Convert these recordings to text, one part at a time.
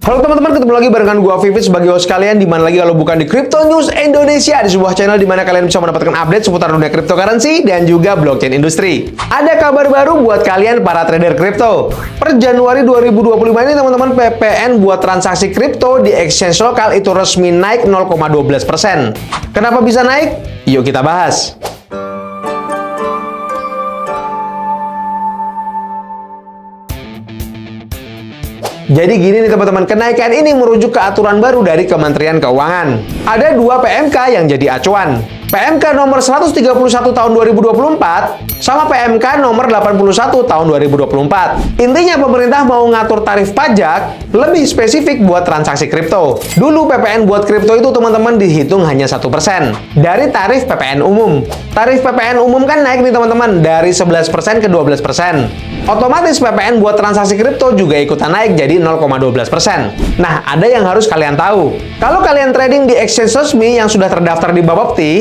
Halo teman-teman, ketemu lagi barengan gua Vivit sebagai host kalian, di mana lagi kalau bukan di Crypto News Indonesia, di sebuah channel di mana kalian bisa mendapatkan update seputar dunia cryptocurrency dan juga blockchain industri. Ada kabar baru buat kalian para trader kripto. Per Januari 2025 ini teman-teman, PPN buat transaksi kripto di exchange lokal itu resmi naik 0,12%. Kenapa bisa naik? Yuk kita bahas. Jadi gini nih teman-teman, kenaikan ini merujuk ke aturan baru dari Kementerian Keuangan. Ada dua PMK yang jadi acuan. PMK nomor 131 tahun 2024 sama PMK nomor 81 tahun 2024. Intinya pemerintah mau ngatur tarif pajak lebih spesifik buat transaksi kripto. Dulu PPN buat kripto itu teman-teman dihitung hanya 1% dari tarif PPN umum. Tarif PPN umum kan naik nih teman-teman dari 11% ke 12%. Otomatis PPN buat transaksi kripto juga ikutan naik jadi 0,12%. Nah, ada yang harus kalian tahu. Kalau kalian trading di exchange resmi yang sudah terdaftar di Bapepti,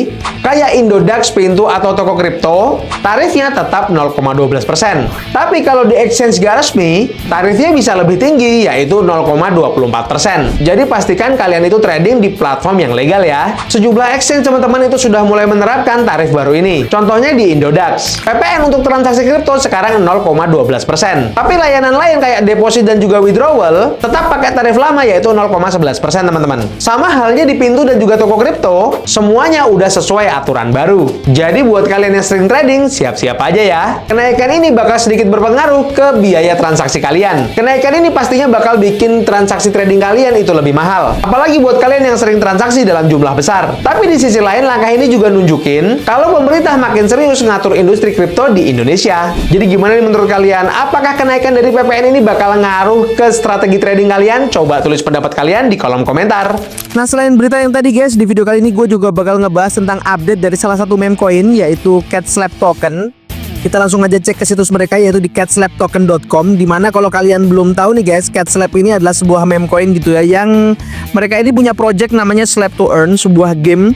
kayak Indodax, Pintu, atau toko kripto, tarifnya tetap 0,12%. Tapi kalau di exchange gak resmi, tarifnya bisa lebih tinggi, yaitu 0,24%. Jadi pastikan kalian itu trading di platform yang legal ya. Sejumlah exchange teman-teman itu sudah mulai menerapkan tarif baru ini. Contohnya di Indodax. PPN untuk transaksi kripto sekarang 0,12%. Tapi layanan lain kayak deposit dan juga withdrawal tetap pakai tarif lama, yaitu 0,11% teman-teman. Sama halnya di Pintu dan juga toko kripto, semuanya udah sesuai aturan baru. Jadi buat kalian yang sering trading, siap-siap aja ya. Kenaikan ini bakal sedikit berpengaruh ke biaya transaksi kalian. Kenaikan ini pastinya bakal bikin transaksi trading kalian itu lebih mahal. Apalagi buat kalian yang sering transaksi dalam jumlah besar. Tapi di sisi lain, langkah ini juga nunjukin kalau pemerintah makin serius ngatur industri kripto di Indonesia. Jadi gimana nih menurut kalian? Apakah kenaikan dari PPN ini bakal ngaruh ke strategi trading kalian? Coba tulis pendapat kalian di kolom komentar. Nah, selain berita yang tadi guys, di video kali ini gue juga bakal ngebahas tentang update dari salah satu meme coin, yaitu Catslap Token. Kita langsung aja cek ke situs mereka, yaitu di catslaptoken.com. Dimana kalau kalian belum tahu nih guys, Catslap ini adalah sebuah meme coin gitu ya, yang mereka ini punya project namanya Slap to Earn, sebuah game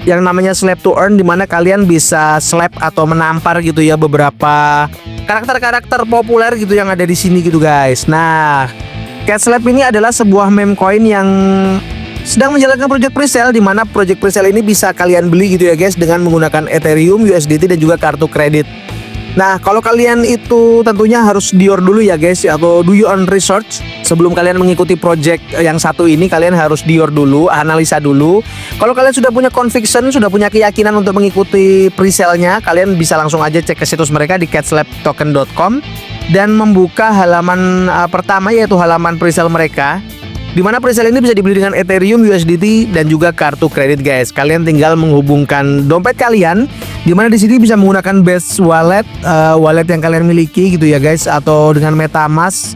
yang namanya Slap to Earn, dimana kalian bisa slap atau menampar gitu ya beberapa karakter-karakter populer gitu yang ada di sini gitu guys. Nah, Catslap ini adalah sebuah meme coin yang sedang menjalankan project presale, di mana project presale ini bisa kalian beli gitu ya guys dengan menggunakan Ethereum, USDT dan juga kartu kredit. Nah, kalau kalian itu tentunya harus dior dulu ya guys, atau do your own research. Sebelum kalian mengikuti project yang satu ini, kalian harus dior dulu, analisa dulu. Kalau kalian sudah punya conviction, sudah punya keyakinan untuk mengikuti presale-nya, kalian bisa langsung aja cek ke situs mereka di catslaptoken.com dan membuka halaman pertama, yaitu halaman presale mereka. Di mana presale ini bisa dibeli dengan Ethereum, USDT dan juga kartu kredit guys. Kalian tinggal menghubungkan dompet kalian, di mana di sini bisa menggunakan Base Wallet, wallet yang kalian miliki gitu ya guys, atau dengan MetaMask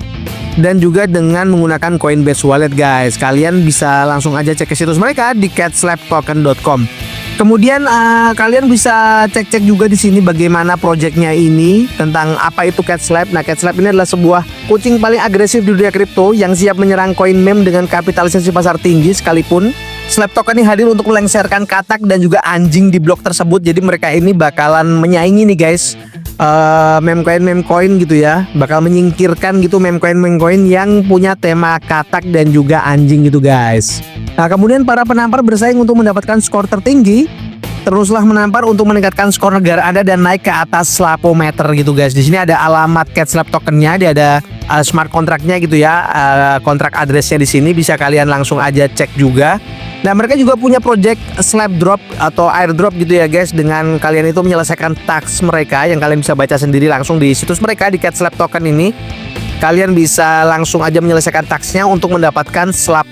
dan juga dengan menggunakan Coinbase Wallet guys. Kalian bisa langsung aja cek ke situs mereka di catslaptoken.com. Kemudian kalian bisa cek-cek juga di sini bagaimana projectnya ini, tentang apa itu Catslap. Nah, Catslap ini adalah sebuah kucing paling agresif di dunia kripto yang siap menyerang koin meme dengan kapitalisasi pasar tinggi sekalipun. Slap Token ini hadir untuk melengsarkan katak dan juga anjing di blok tersebut. Jadi mereka ini bakalan menyaingi nih guys, meme coin gitu ya, bakal menyingkirkan gitu meme coin yang punya tema katak dan juga anjing gitu guys. Nah, kemudian para penampar bersaing untuk mendapatkan skor tertinggi. Teruslah menampar untuk meningkatkan skor negara Anda dan naik ke atas slapometer gitu guys. Di sini ada alamat Catslap tokennya, dia ada smart kontraknya gitu ya, kontrak addressnya di sini bisa kalian langsung aja cek juga. Nah, mereka juga punya project slap drop atau airdrop gitu ya guys, dengan kalian itu menyelesaikan task mereka yang kalian bisa baca sendiri langsung di situs mereka di Catslap Token ini. Kalian bisa langsung aja menyelesaikan tasknya untuk mendapatkan slap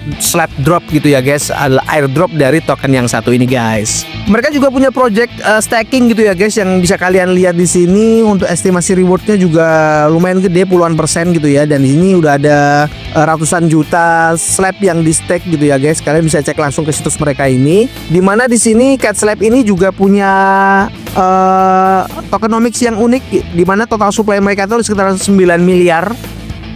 drop gitu ya guys, airdrop dari token yang satu ini guys. Mereka juga punya project staking gitu ya guys, yang bisa kalian lihat di sini. Untuk estimasi rewardnya juga lumayan gede, puluhan persen gitu ya. Dan ini udah ada ratusan juta slap yang di stake gitu ya guys. Kalian bisa cek langsung ke situs mereka ini. Dimana di sini Catslap ini juga punya tokenomics yang unik, dimana total supply mereka itu sekitar 9 miliar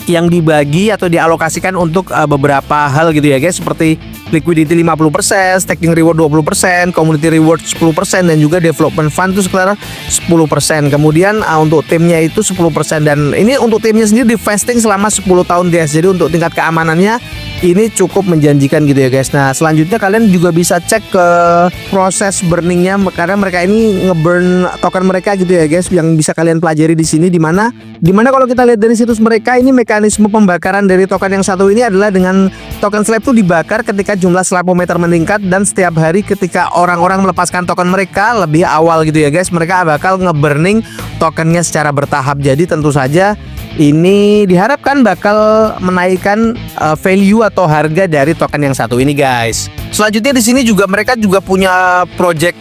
yang dibagi atau dialokasikan untuk beberapa hal gitu ya guys, seperti liquidity 50%, staking reward 20%, community reward 10%, dan juga development fund itu sekitar 10%. Kemudian untuk timnya itu 10%, dan ini untuk timnya sendiri di vesting selama 10 tahun guys. Jadi untuk tingkat keamanannya ini cukup menjanjikan gitu ya guys. Nah selanjutnya kalian juga bisa cek ke proses burningnya, karena mereka ini ngeburn token mereka gitu ya guys, yang bisa kalian pelajari di sini. Dimana kalau kita lihat dari situs mereka ini, mekanisme pembakaran dari token yang satu ini adalah dengan token slab itu dibakar ketika jumlah slapometer meningkat, dan setiap hari ketika orang-orang melepaskan token mereka lebih awal gitu ya guys, mereka bakal ngeburning tokennya secara bertahap. Jadi tentu saja ini diharapkan bakal menaikkan value atau harga dari token yang satu ini guys. Selanjutnya di sini juga mereka juga punya project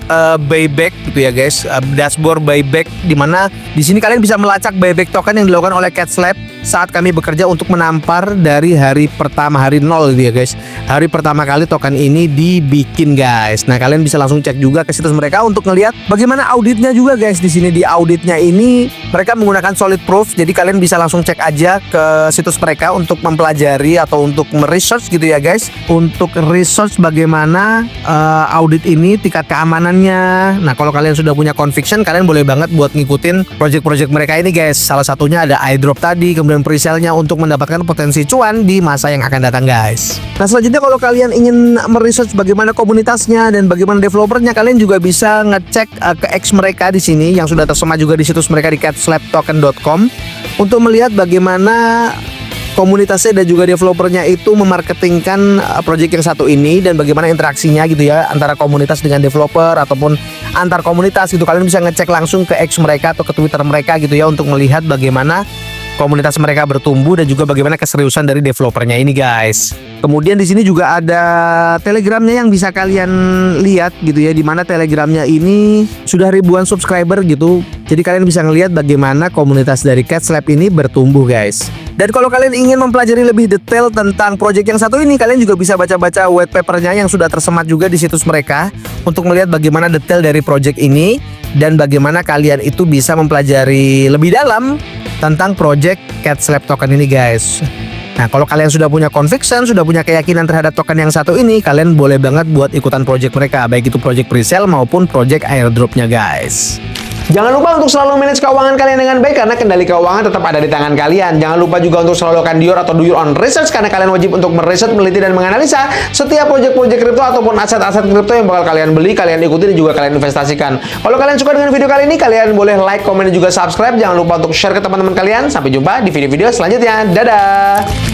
buyback gitu ya guys, dashboard buyback, dimana di sini kalian bisa melacak buyback token yang dilakukan oleh Cat Slab saat kami bekerja untuk menampar dari hari pertama, hari 0 gitu ya guys. Hari pertama kali token ini dibikin guys. Nah kalian bisa langsung cek juga ke situs mereka untuk ngelihat bagaimana auditnya juga guys. Di sini di auditnya ini mereka menggunakan solid proof, jadi kalian bisa langsung cek aja ke situs mereka untuk mempelajari atau untuk meresearch gitu ya guys, untuk research bagaimana audit ini, tingkat keamanannya. Nah kalau kalian sudah punya conviction, kalian boleh banget buat ngikutin project-project mereka ini guys. Salah satunya ada airdrop tadi, kemudian presale-nya untuk mendapatkan potensi cuan di masa yang akan datang guys. Nah selanjutnya kalau kalian ingin meresearch bagaimana komunitasnya dan bagaimana developernya, kalian juga bisa ngecek ke X mereka di sini yang sudah tersemat juga di situs mereka di catslabtoken.com untuk melihat bagaimana komunitasnya dan juga developernya itu memarketingkan project yang satu ini, dan bagaimana interaksinya gitu ya antara komunitas dengan developer ataupun antar komunitas gitu. Kalian bisa ngecek langsung ke X mereka atau ke Twitter mereka gitu ya untuk melihat bagaimana komunitas mereka bertumbuh dan juga bagaimana keseriusan dari developernya ini guys. Kemudian di sini juga ada Telegramnya yang bisa kalian lihat gitu ya, dimana Telegramnya ini sudah ribuan subscriber gitu. Jadi kalian bisa ngelihat bagaimana komunitas dari Cat Slab ini bertumbuh guys. Dan kalau kalian ingin mempelajari lebih detail tentang project yang satu ini, kalian juga bisa baca-baca white papernya yang sudah tersemat juga di situs mereka untuk melihat bagaimana detail dari project ini dan bagaimana kalian itu bisa mempelajari lebih dalam tentang project Cat Slab token ini guys. Nah kalau kalian sudah punya conviction, sudah punya keyakinan terhadap token yang satu ini, kalian boleh banget buat ikutan project mereka, baik itu project presale maupun project airdropnya guys. Jangan lupa untuk selalu manage keuangan kalian dengan baik, karena kendali keuangan tetap ada di tangan kalian. Jangan lupa juga untuk selalu lakukan DIOR atau do your own research, karena kalian wajib untuk meresearch, meneliti, dan menganalisa setiap proyek-proyek kripto ataupun aset-aset kripto yang bakal kalian beli, kalian ikuti, dan juga kalian investasikan. Kalau kalian suka dengan video kali ini, kalian boleh like, komen, dan juga subscribe. Jangan lupa untuk share ke teman-teman kalian. Sampai jumpa di video-video selanjutnya. Dadah!